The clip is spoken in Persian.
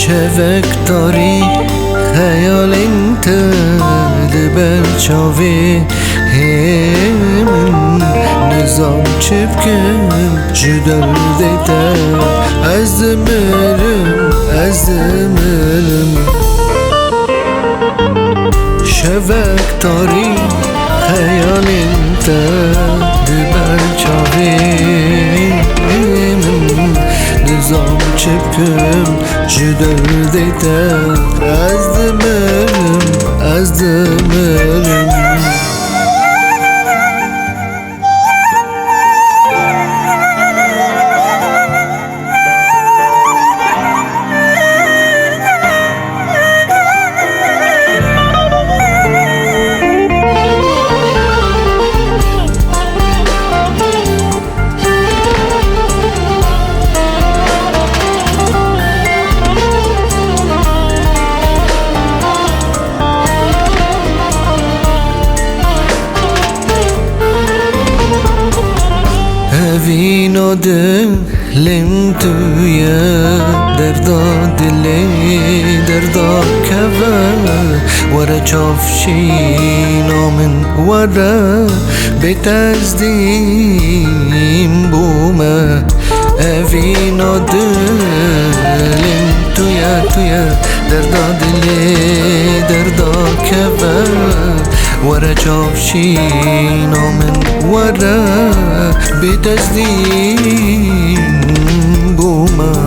شوک داری خیال انت دبر چاوی همین نظام چپکم جدر دیتا از دمرم شوک داری خیال انت دبر چاوی نظام چپکم جدر دیتا از دمرم وینو دلم توی دردا دلی دردا کوا ورا چافشینو من ورا بتزدیم بوما وینو دلم توی دردا دلی دردا کوا ورا چافشینو من ورا بتزدیم بوما